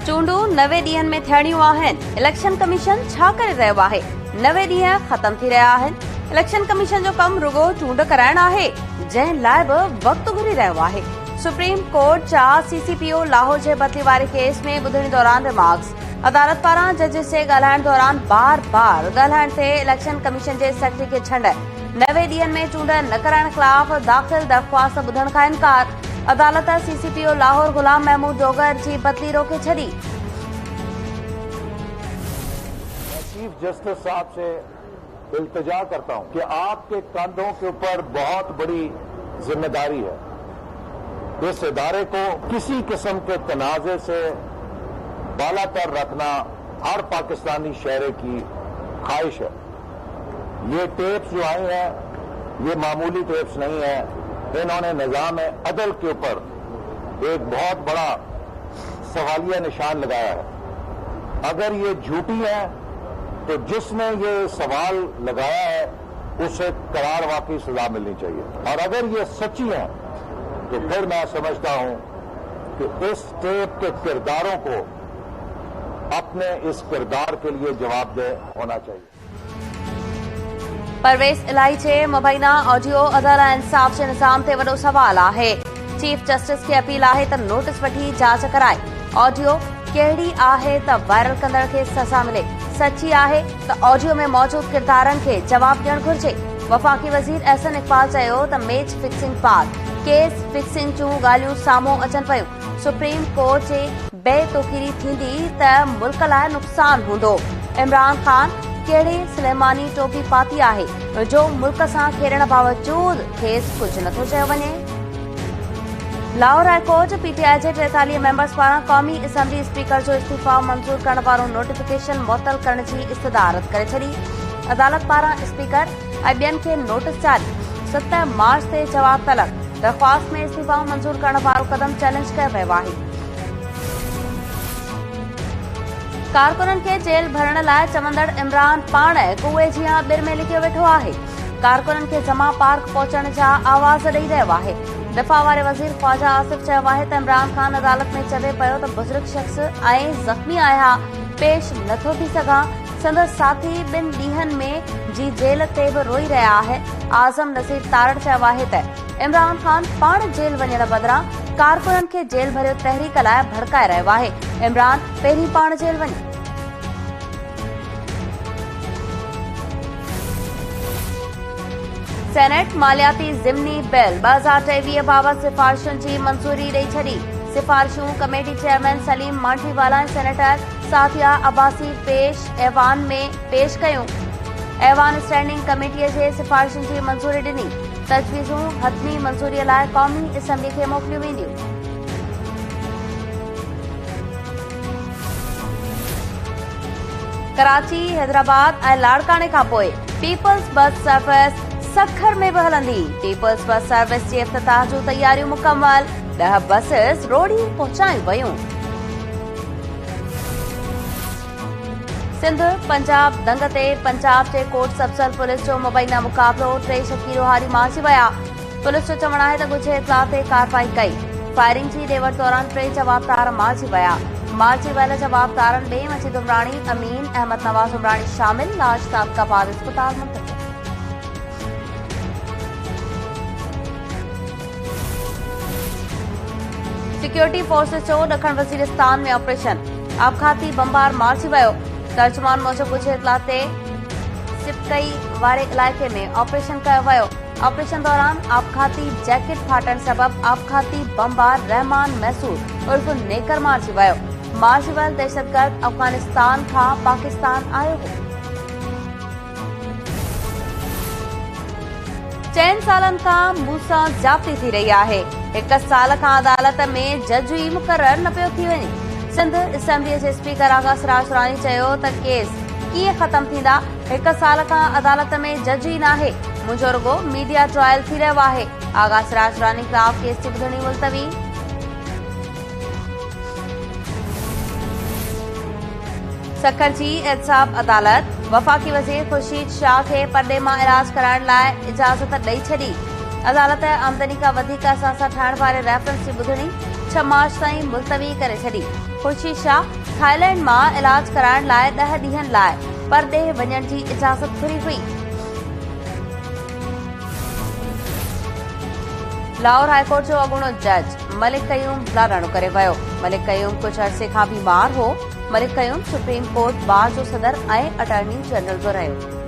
चूंडू 90 ॾींहनि में थियणियूं आहिनि। इलेक्शन कमीशन छा करे रहियो आहे? 90 ॾींहं ख़तम थी रहिया आहिनि। इलेक्शन कमीशन जो कमु रुगो चूंड कराइण आहे, जंहिं लाइ बि वक़्तु घुरी रहियो आहे। सुप्रीम कोर्ट जा सीसीपीओ लाहौर जे बदली वारे केस में ॿुधणी दौरान रिमार्क्स। अदालत पारां जजिस जे ॻाल्हाइण दौरान बार बार ॻाल्हाइण ते इलेक्शन कमीशन जे सेक्रेटरी खे छंड। 90 ॾींहनि में चूंड न कराइण ख़िलाफ़ दाख़िल दरख़्वास्त ॿुधण खां इनकार। अदालत सीसीपीओ लाहौर गुलाम महमूद डोगर जी बदली रोके छॾी। चीफ जस्टिस साहब से इल्तिजा करता हूं कि आपके कंधों के ऊपर बहुत बड़ी जिम्मेदारी है। इस इदारे को किसी किस्म के तनाज़े से बालातर रखना हर पाकिस्तानी शहरी की ख्वाहिश है। ये टेप्स जो आई हैं, ये मामूली टेप्स नहीं है। इन्होंने निज़ाम अदल के ऊपर एक बहुत बड़ा सवालिया निशान लगाया है। अगर ये झूठी है तो जिसने ये सवाल लगाया है उसे करार वाकई सजा मिलनी चाहिए, और अगर ये सच्ची है तो फिर मैं समझता हूं कि इस टेप के किरदारों को अपने इस किरदार के लिए जवाबदेह होना चाहिए। परवेज़ इलाही जे मुबैना ऑडियो अदल ऐं इंसाफ़ जे निज़ाम ते वॾो सवाल आहे। चीफ जस्टिस खे अपील आहे त नोटिस वठी जांच कराए। ऑडियो कहिड़ी आहे त वायरल कंदड़ खे सज़ा मिले? सची आहे त ऑडियो में मौजूद किरदारनि खे जवाब ॾियणु घुर्जे। वफ़ाक़ी वज़ीर अहसन इक़बाल चयो त मैच फिक्सिंग पार केस फिक्सिंग जूं ॻाल्हियूं साम्हूं अचनि पयूं। सुप्रीम कोर्ट जे बेतौक़ीरी थींदी त मुल्क लाइ नुक़सान हूंदो। इमरान ख़ान कहिड़े सुलेमानी टोपी पाती आहे जो मुल्क सां खेॾण बावजूद खेसि कुझु नथो चयो वञे? लाहौर हाई कोर्ट पीटीआई जे 43 मेंबर्स पारां क़ौमी असेंबली स्पीकर जो इस्तीफ़ा मंज़ूर करण वारो नोटिफिकेशन मुअतल करण जी इस्तदा रद्द करे छॾी। अदालत पारां स्पीकर ऐं ॿियनि खे नोटिस जारी। 7 मार्च ते जवाब तलब। दरख़्वास्त में इस्तीफ़ा मंज़ूर करण वारो क़दम चैलेंज कयो वियो आहे। कारकुननि खे जेल भरण लाइ चवंदड़ इमरान पाण कुएं जीअं ॿिर में लिखियो वेठो आहे। कारकुननि खे जमा पार्क पहुचण जा आवाज़ ॾेई रहियो आहे। दफ़ा वारे वज़ीर ख्वाजा आसिफ चयो आहे त इमरान ख़ान अदालत में चवे पियो त बुज़ुर्ग शख़्स ऐं ज़ख़्मी आया पेश नथो थी सघां। संदसि साथी 2 ॾींहनि में जी जेल ते बि रोई रहिया आहिनि। आज़म नज़ीर तारड़ चयो आहे त इमरान ख़ान पाण जेल वञण बदिरां कारकुननि खे जेल भरियो तहरीक लाइ भड़काए रहियो आहे। इमरान पहिरीं पाण जेल वञे। सेनेट मालियाती ज़िमनी बिल 2023 बाबति सिफ़ारिशुनि जी मंज़ूरी ॾेई छॾी। सिफ़ारिशूं कमेटी चेयरमैन सलीम मांठीवाला ऐं सेनेटर साथिया अब्बासी ऐवान में पेश कयूं। ऐवान स्टैंडिंग कमेटीअ जे सिफ़ारिशुनि जी मंज़ूरी ॾिनी। तजवीज़ूं हतमी मंज़ूरीअ लाइ क़ौमी असेंबली खे मोकिलियूं वेंदियूं। कराची, हैदराबाद ऐं लाड़काने खां पोइ पीपल्स बस सर्विस सखर में बि हलंदी। पीपल्स बस सर्विस जे इफ़्तिताह जूं तयारियूं मुकमल। 10 बसिस रोड़ी पहुचायूं वयूं। सिंध पंजाब दंग ते पंजाब जे कोट सब्सल पुलिस जो मुबैना मुक़ाबिलो 3 शकीरो हारी मारिजी विया। पुलिस जो चवणु आहे त ॻुझे इत्तला ते कार्रवाई कई। फायरिंग जी ॾेवट दौरान 3 जवाबदार मारिजी विया। मारिजी वियल जवाबदारनि में मजीद उमराणी, अमीन अहमद नवाज़ उमराणी शामिल। लाश ताबकाबाद अस्पताल मुंतक़िल। सिक्योरिटी फोर्सेस जो ॾखण वज़ीरिस्तान में ऑपरेशन। आबखाती बमबार मारिजी वियो। तर्जुमान मूजिब ॻुझे इत्तला ते सिपकई वारे इलाइक़े में ऑपरेशन कयो वियो। ऑपरेशन दौरान आबखाती जैकेट फाटण सबबि आबखाती बमबार रहमान मैसूर उर्फ नेकर मारिजी वियो। मारिजी वियल दहशतगर्द अफगानिस्तान खां पाकिस्तान आयो हो। 4 सालनि खां मूंसां ज़्यादती थी रही आहे। 1 साल खां अदालत में जज ई मुक़रर न पियो थी वञे। सिंध असेंबलीअ जे स्पीकर आगा सिराज दुरानी चयो त केस कीअं ख़तम थींदा? 1 साल खां अदालत में जज ई नाहे। मुंहिंजो रुगो मीडिया ट्रायल थी रहियो आहे। आगा सिराज दुरानी ख़िलाफ़ केस जी ॿुधणी मुलतवी। सखर जी एहतसाब अदालत वफ़ाक़ी वज़ीर ख़ुर्शीद शाह खे परदे मां इलाज कराइण लाइ इजाज़त ॾेई छॾी। अदालत आमदनी खां वधीक असां सां ठाहिण वारे रेफरेंस जी ॿुधणी 6 मार्च ताईं मुलतवी करे छॾी। खुर्शीद शाह थाईलैंड मां इलाज कराइण लाइ 10 ॾींहनि लाइ परॾे वञण जी इजाज़त घुरी हुई। लाहौर हाईकोर्ट जो अॻूणो जज मलिक क़यूम लाॾाणो करे वियो। मलिक क़यूम कुझु अरसे खां बीमार हो। Malik Qayoom supreme court bar जो सदर ऐं अटॉर्नी जनरल बि रहियो।